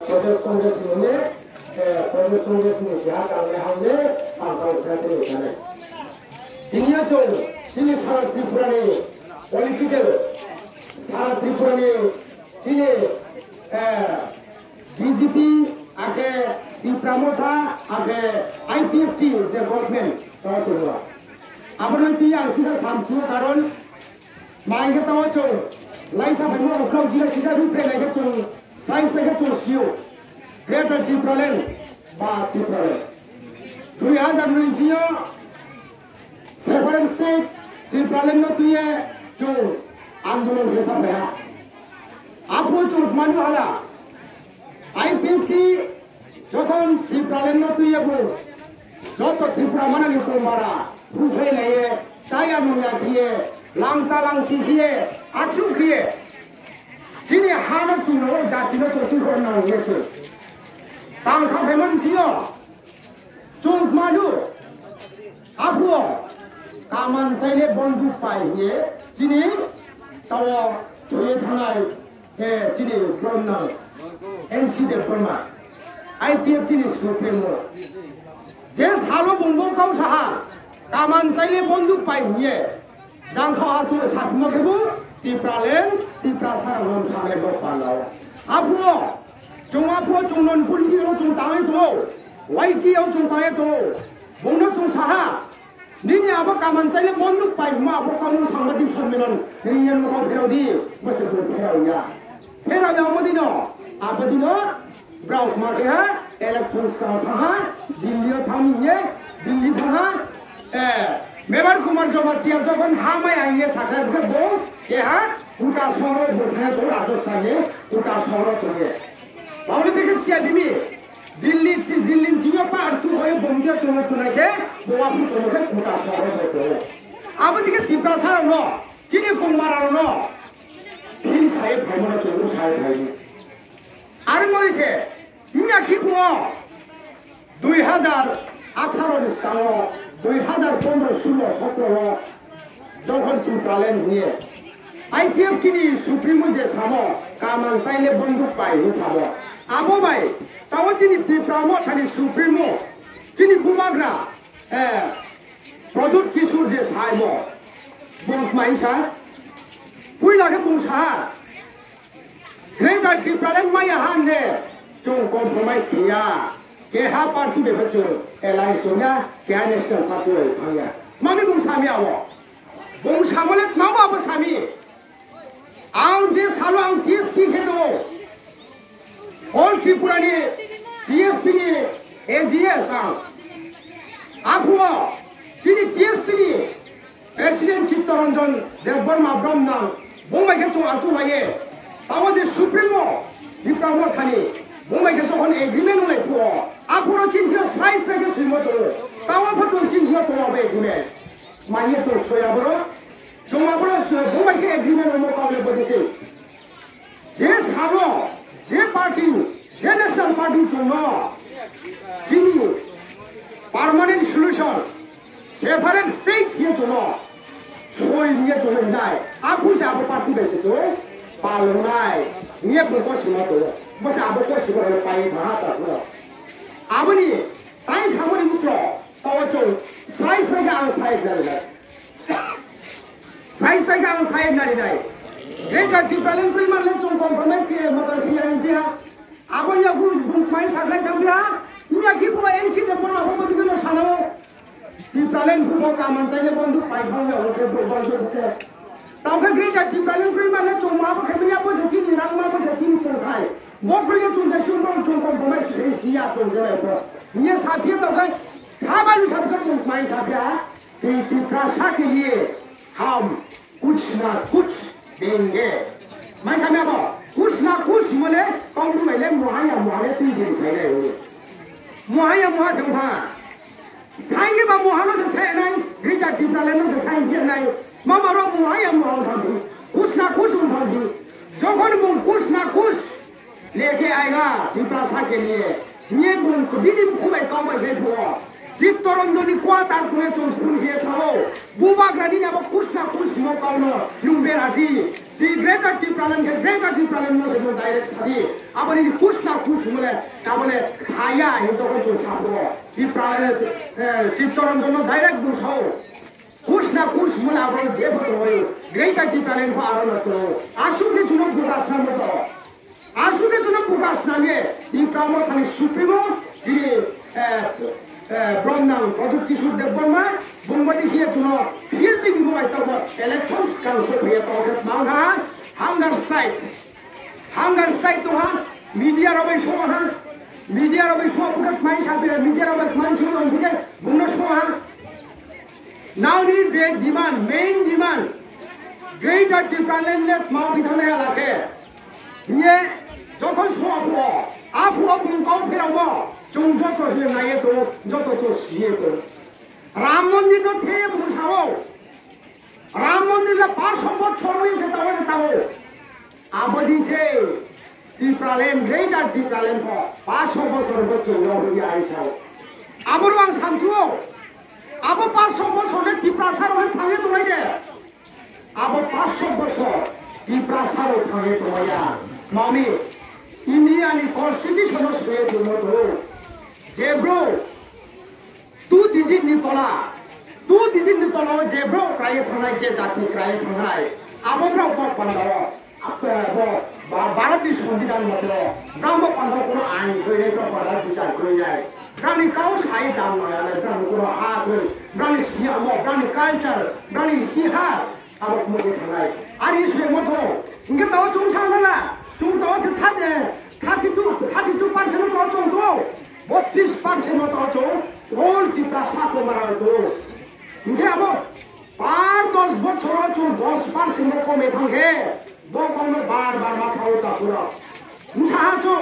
Proses Kongres ini dia kami hanya pangkal berarti di sana. Ini aja, sini salah Tripura ni political, salah Tripura ni sini BJP आगे Tripramotha आगे IPFT जे government ताऊ तो अब nanti yang sisa samsu karon main kita tahu laisa benda ukau jika sisa rupiah lagi tu saiz lagi tu siu Greater Triproland ba Triproland 2009 separate state Triproland no tu ye जो आंदोलन के सब है आपको जो मालूम है IPFT যখন Triproland no tu ye वो जो तो Tripura mana ni ko mara बुझे नहीं है साया नुया किए लांगता लांगती किए आंसू किए जिन्हें हानो चुनो जाति नो चोटी करना हुए चो तांग साफे मंसियो चुंग मालू आपको कामन चाहिए बंदूक पाए ये जिन्हें तब ये धनाई जिन्हें ब्रह्मना NCD ब्रह्मा IPFT ने सुप्रीमो जे सालो बुंबो काउ सहा कामान चाहिए बंदूक पाई हुए जांखा हाथों में साथ में केबू Triproland Triprasara लोग खाने को पालाओ आपको जोंनन पुरी लोग जों ताए तो वाइटी लोग जों ताए तो बुनो जों सहा निने अब कामान चाहिए बंदूक पाई हुआ अब कानून सांगठनिक सम्मेलन रियन को फेरोदी बस जो फेरोया मदिनो आप दिनो ब्राउन मार्केट है इलेक्शंस का था दिल्ली थामिए दिल्ली था मेबर कुमार जमातिया जब हम आएंगे सागर के वो यहाँ उल्टा शहर बोलते तो राजस्थान में उल्टा शहर तो है बावली पे सियादी में दिल्ली चीज़ों पर तू है बंदे तो नहीं के वो आप तो नहीं उल्टा शहर बोलते हो अब दिखे Triprasara नो किन्हें कुमार नो इन सारे भ्रमण चोरों सारे भाई आरंभों से दुनिया की पुआ 2018 निस्तालो 2015-16 যখন Triproland নিয়ে IPFT ni সুপ্রিমো যে সামো কামান চাইলে বন্দুক পাই সামো আবো ভাই তাও যিনি Tripramo থানি সুপ্রিমো যিনি বুমাগ্রা প্রদুত কিশোর যে সাইমো বঙ্ক মাইসা পুইলাকে বুংসা Greater Triproland माया हाने जों कॉम्प्रोमाइज किया के हा पार्टी में बच्चों एलायंस होगा क्या नेशनल पार्टी है भाया मामी बुंसामी आवो बुंसामले मामा बुंसामी आउ जे सालो आउ TSP के दो ऑल त्रिपुरा ने TSP ने AGS आउ आपको जिनी TSP ने प्रेसिडेंट चित्तरंजन देवबर्मा ब्रह्मना बुंबाई के चों आचो लाये तावा जे सुप्रीमो Tripramo थानी बुंबाई के चों एग्रीमेंट होले पुओ आपको चिंतित स्लाइस के सुइमो तो तावा फटो चिंतित तो आवे एग्रीमेंट माये तो सोया बरो जोमा बरो बुंबाई के एग्रीमेंट होमो कावले बदिसे जे सालो जे पार्टी जे नेशनल पार्टी चोनो जिनी परमानेंट सॉल्यूशन सेपरेट स्टेट ये चोनो सोई ये चोनो नाय आपको से आप पार्टी बेसे तो पालो नाय ये बुको छिमा तो बस आप को छिमा पाई था ता आबनी ताई सामने मुत्रो तावचो साइज से का साइड नाले साइज से का साइड नाले नाय Greater Triproland कोई मार ले चों कॉम्प्रोमाइज के मतलब किया इंडिया अब या गुरु माई साखलाई तंबिया दुनिया की को NCD पर आप को दिनो सानो Triproland को कामन चाहिए बंदू पाई खाओगे ओके बंदू के ताऊ Greater Triproland कोई मार ले चों मां को खेबिया को से चिनी रंग मां को से चिनी को खाए वो प्रोजेक्ट चों से शुरू चों कॉम्प्रोमाइज के सिया चों के को ये साफिया तो का बालू सब कर माई साफिया Triprasara के लिए हम कुछ ना कुछ देंगे मैं समझा को कुछ ना कुछ बोले कौन में ले मुहाया मुहाले तीन दिन पहले हुए मुहाया मुहा समझा साइंगे बा मुहानो से सही नहीं Greater Triproland से साइन किया नहीं मामा रो मुहाया मुहा उठा भी कुछ ना कुछ उठा भी जो कौन बुम कुछ ना कुछ लेके आएगा Triprasara के लिए ये बुम को भी दिन खूब एक काम बजे हुआ চিত্তরঞ্জনী কোয়া তারপরে চলছুন হিয়ে সাহো বুবা গানি নাবো কুছনা কুছ মো কাউনো লুম্বেরাদি দি গ্রেটার টিপ্রালেন নো সেনো ডাইরেক্ট সাদি আবার ইনি কুছনা কুছ বলে কাবলে খায়া হে যখন চল সাবো টিপ্রালেন চিত্তরঞ্জন ডাইরেক্ট বুঝাও কুছনা কুছ বলে আবার যে বতো গ্রেটার টিপ্রালেন কো আরো তো আসুকে জুনো বুকাস নাম তো আসুকে জুনো বুকাস নামে টিপ্রামো খালি সুপ্রিমো যিনি Brondang Produk Kishore Debbarma Bumbadi hiya chuno field ki bubai to elections council hiya to mangha hunger strike to ha media robai shoha purat mai sabe media robai man shoha buke bunno shoha now is a demand main demand greater different left ma bidhane alake ye যখন shoha apu bunkau phirawo 좀 যত সে নাইয়ে তো যত তো সিয়ে তো রাম মন্দির no the বুঝাও রাম মন্দির লা 500 বছর হইছে তাও আবদি সে টিপ্রালেন গ্রেটার টিপ্রালেন 500 বছর বছর হই আইসাও আবরু আং সানচুও আবো 500 বছরে টিপ্রাসার হই থাকে তোলাই দে আবো 500 বছর টিপ্রাসার হই থাকে তোয়া মামি ইন্ডিয়ান কনস্টিটিউশন হয়ে তো Jebro, 2 digit ni tola jebro kaya thanai je jati kaya thanai abobra upar pandawa apko bharat সংবিধান মতে ব্রাহ্ম পান্ডা কোন আইন কইরে তো পড়ার বিচার কই যায় ব্রাহ্মী কাউ সাই দাম নয় না ব্রাহ্ম কোন হাত ব্রাহ্মী শিয়াম ব্রাহ্মী কালচার ব্রাহ্মী ইতিহাস আবক মতে thanai আর ইসে মতো ইনকে তাও চংসাংলা চংতাও সে থাকে 32% তো চংতো 32% মতো আছো কোন টিপ্রাসা কমার তো ইনকে আবো 5-10 বছর আছো 10% কমে থাকে বকনো বারবার মাসাও তা পুরো মুসাহাছো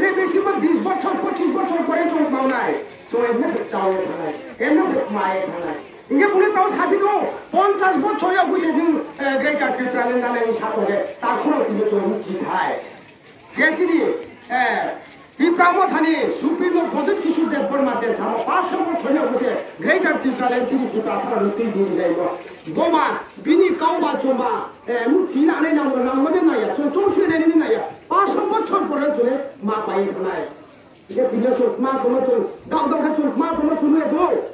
রে বেশি মত 20 বছর 25 বছর পরে চং মাওনাই চো এমনে সে চাও থাকে এমনে সে মায়ে থাকে ইনকে বলে তাও সাবি তো 50 বছর ইয়া বুঝে দিন গ্রেটার টিপ্রালেন নামে সাথে তা খুঁড়ো কিন্তু চো কি ভাই যে চিনি টিপ্রামো থানি সুপ্রিমো প্রদীপ কিশোর দেববর্মাতে সারা 500 বছর বুঝে গ্রেটার টিপ্রালেন তিনি টিপ্রাসার নীতি দিন দেব গোমা বিনি কাউবা চোমা মুচিলানে নামদে নাইয়া চৌশুয়ে নেনি নাইয়া 500 বছর পরে চলে মা পাই নাই 이게 비벼 마 como 좀 다우다가 좀 마 como 좀 해도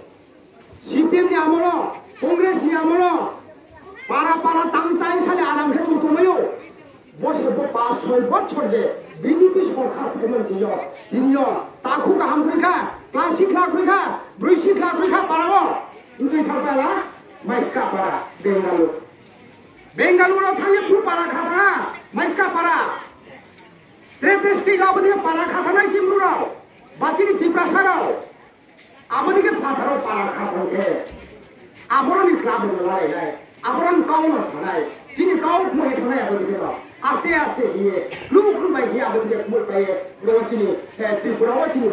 CPM 니 아무로 콩그레스 니 아무로 পারা তাংচাই সালে আরাম হে চলতো মায়ো বসে 500 বছর যে বিজেপি সরকার ফেমন ছিল তিনিও তাকু কাম কইখা ক্লাসিক লাখ কইখা বৃশ্চিক লাখ কইখা পারাবো কিন্তু থাকালা মাইস্কা পারা বেঙ্গালুরু থাকি পু পারা খাতা মাইস্কা পারা ত্রেতেষ্টি গাবদি পারা খাতা নাই চিমরুরাও বাচিনি ত্রিপ্রাসারাও আমাদিকে ফাটারো পারা খাতকে আবরণী ক্লাব বলাই নাই আবরণ কাউনা থানায় যিনি কাউ মই থানায় আমাদিকে আস্তে আস্তে গিয়ে লুকলু বাই গিয়ে আমাদিকে মই পায়ে রচিনি ত্রিপুরাও চিনি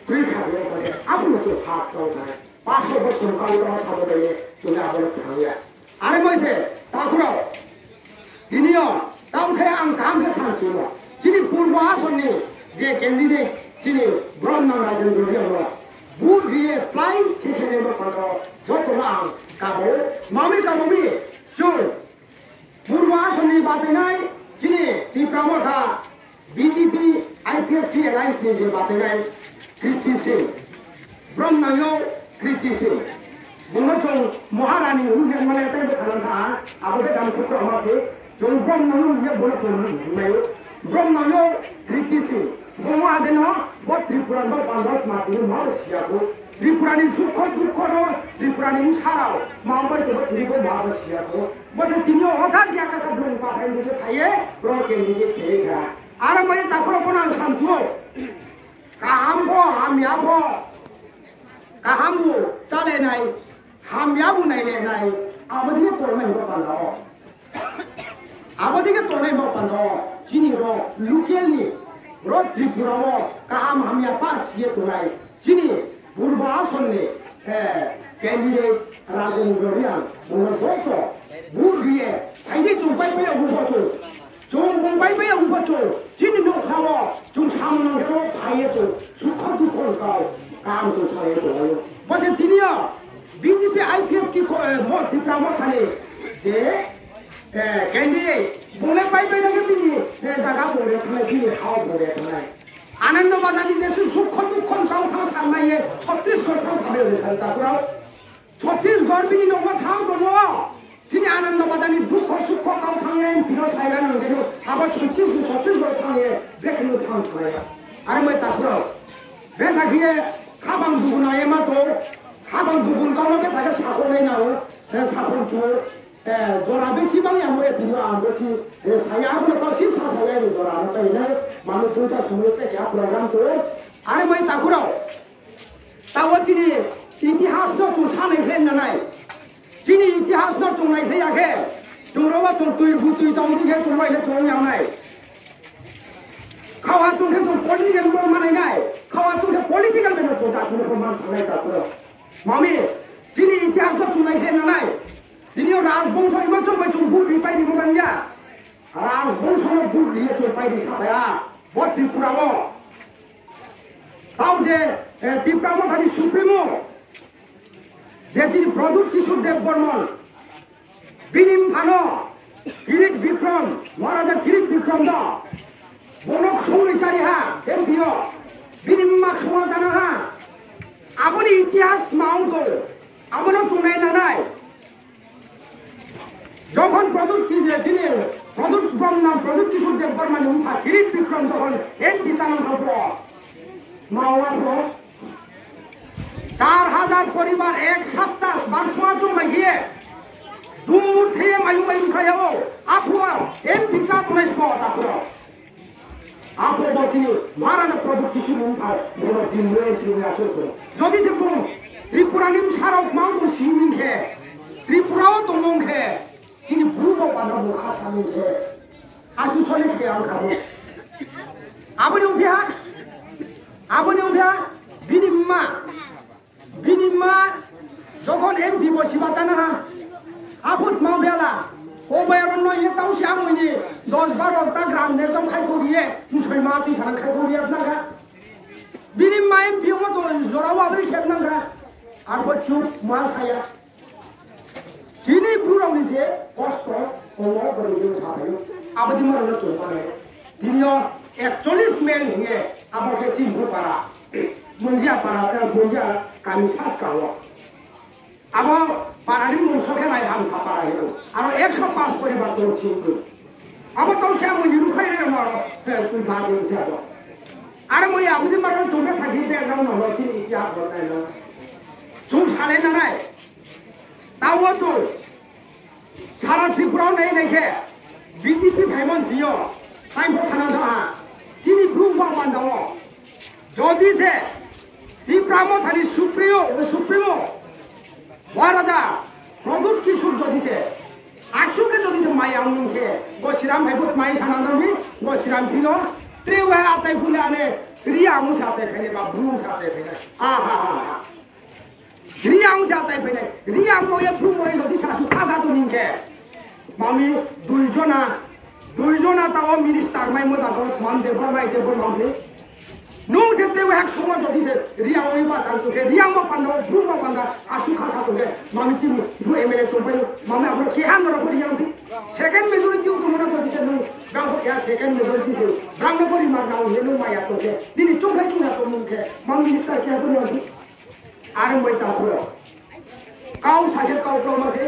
তুই খাবে করে আপনি তো ভাত চাও না 500 বছর কাউরা সাবধানে চলে আবরণ থানায় আরে মইছে তাকুরাও তিনিও তাউথায় আং কামকে সানচুনো যিনি পূর্ব আসনে যে ক্যান্ডিডেট যিনি ব্রহ্ম রাজেন্দ্র বিহার বুট দিয়ে ফ্লাইং খেখেনে পানো যত রাং কাবো মামি কাবমি চুর পূর্ব আসনে বাতে নাই যিনি ত্রিপ্রামথা বিজেপি আইপিএফটি অ্যালায়েন্স নিয়ে যে বাতে নাই কৃতি সিং ব্রহ্মনায় কৃতি সিং বুনচং মহারানী উহে মালাতে সানথা আবদে কাম খুব আমাসে চং ব্রহ্মনায় উহে বুনচং নায়ো ব্রহ্মনায় কৃতি সিং বমা দেন ব ত্রিপুরান বান্ধব মাতি মারসিয়াকো ত্রিপুরানি সুখ দুঃখ ত্রিপুরানি মুসারাও মামবাই তো ত্রিকো মারসিয়াকো বসে তিনিও হঠাৎ গিয়া কাছে ব্রহ্ম পাঠাই দিকে খাইয়ে ব্রহ্মকে দিকে খেয়েগা আর মই তাকরো বনা শান্তিও কাহামবো হামিয়াবো কাহামবো চালে নাই হামিয়াবো নাইলে নাই আমাদিকে তোরমাই বানাও আমাদিকে তোরমাই বানাও যিনি লোকেলনি রোড ত্রিপুরাও কাহাম হামিয়া পাস ইয়ে তোলাই যিনি পূর্ব আসনে ক্যান্ডিডেট রাজেন্দ্র বিহার বলো যত বুট দিয়ে সাইডে চম্পাই পাইয়া উঠবছো চম্পাই পাইয়া উঠবছো যিনি নখাও চুম সামনে গেল ভাইয়ে তো সুখ দুঃখ কাও काम सो साले तो बसे तिनियो बीजेपी आईपीएफ की मो त्रिपुरा मो थाने जे कैंडिडेट बोले पाई पे लगे बिनी जगह बोले थाने बिनी हाउ बोले थाने आनंद बाजारी जैसे सुख दुख काम था सामने छत्तीसगढ़ था सामने सालता छत्तीसगढ़ बिनी नोको था तो তিনি আনন্দ বাজানি দুঃখ সুখ কাম থাঙে বিনো সাইরান হইলো আবার ছত্তিশগড় থাঙে ব্রেকিং থাং সাইরা আরে মই তাপুর বে থাকিয়ে খাবাং দুগুনা এমা তো খাবাং দুগুন কাউনো বে থাকে সাকলাই নাও সাকন চু জরা বেশি বাং আমো এতিনো আম বেশি সাইয়া বলে তো সিন সাইয়া জরা তাইলে মানুষ দুইটা সময়তে কি প্রোগ্রাম তো আরে মই তাপুর তাও তিনি ইতিহাস তো সানে ফেন নাই যিনি ইতিহাস ন চংনাই ফেয়াকে চংরবা চং তুই বুতুই তাউদি হে চংবাইলে চংয়াও নাই খাওয়া চংকে চং পলিটিক্যাল বড় মানাই নাই খাওয়া চংকে পলিটিক্যাল বেন চং জাতির প্রমাণ থানাই তারপর মামি যিনি ইতিহাস ন চংনাই ফে নাই তিনিও রাজবংশ ইমা চংবাই চং বুট পাই দিমু গানিয়া রাজবংশ ন বুট লিয়ে চং পাই দি সাপায়া ব ত্রিপুরাও তাও যে ত্রিপুরাও থানি সুপ্রিমো যে যিনি প্রদূত কিশোর দেব বর্মন বিনিম ভানো কিরিট বিক্রম মহারাজা কিরিট বিক্রম দ বনক সংচারী হা এমপিও বিনিম মাক সমা জানা হা আপনি ইতিহাস মাউন তো আপনি চুনাই না নাই যখন প্রদূত যিনি প্রদূত নাম প্রদূত কিশোর দেব বর্মন উঠা কিরিট বিক্রম যখন এমপি চালান হব মাওয়ার 4000 পরিবার এক সপ্তাহ বারছোয়া চলে গিয়ে দুমুর থেকে মায়ু খাইও আপুয়া এমপি চা পুলিশ পাওয়া তারপর আপু বলছিনি মহারাজা প্রদূত কিশোর উঠা বড় দিন এন্ট্রি আছে যদি সে বুম ত্রিপুরানিম সারক মাউন্ট সিমিংখে ত্রিপুরাও দমংখে তিনি পূর্ব পাদম আসামিংখে আসু সলে খে আং খাবো আবনি উভিয়া বিনিমা যখন এমপি বসিবা জানা হা আফুত মাওবেলা অভয়ারণ্য ইয়ে তাও সে আমইনি 10-12টা গ্রাম একদম খাইখো দিয়ে মুসলমা তুই সারা খাইখো দিয়ে আপনাকা বিনিমা এমপি মতো জরাও আবে খেপনাকা আর চুপ মা ছায়া যিনি বুড়াউনি যে কষ্ট অন্য করে যে সাহায্য আবদি মারলে চলবে তিনিও 41 মেল হিয়ে আমাকে চিনতে পারা মঞ্জিয়া পারা মঞ্জিয়া কামি সাজ কাও আবার পারানি মনসকে নাই হামসা পারা হেলো আর 105 পরিবার তো চিনতো আবার তাও সে মঞ্জি রুখাই রে মার তুই ভাগ হইছে আবার আর মই আবদি মারলে চোখে থাকি ব্যাকগ্রাউন্ড হলো চিনি ইতিহাস বলনাই না চুম সালে না নাই তাও তো সারা ত্রিপুরা নেই দেখে বিজেপি ভাইমন জিও তাই বসানো দা চিনি ব্রুমবা বান্দাও যদি সে ত্রিপুরা থানি সুপ্রিমো মহারাজা প্রদূত কিশোর যদি সে আশুকে যদি সে মাই আউনখে গসিরাম ভাইপুত মাই সানানি গসিরাম ফিলো ত্রেওয়া আচাই ফুলে আনে রিয়া মুসা আচাই ফেনে বা ব্রুম আচাই ফেনে আহা রিয়া মুসা আচাই ফেনে রিয়া ময়ে ব্রুম ময়ে যদি শাসু খাসা তো নিখে মামি দুইজনা তাও মিনিস্টার মাই মোজা মান দেবর মাউন্টে নুং से तेव एक सोमा जदि से रिया ओइ बा चान सुके रिया म पांदा ब्रु म पांदा आसु खासा तुके मामी ति रु एमएलए चोपाइ मामी आपन के हान रो रिया सेकेंड मेजॉरिटी तो मना जदि से नु गांव या सेकेंड मेजॉरिटी से ब्राह्मण परि मार नाउ हेलो माया तोके दिनि चोखाइ चुना तो मुखे मामी मिनिस्टर के पनि आसु आरो मै ता पुरो काउ साजे काउ काउ मासे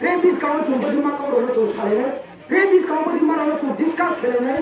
रे बिस काउ चुम्बदि मा काउ रो चौ साले रे बिस काउ बदि मार रो चौ डिस्कस खेले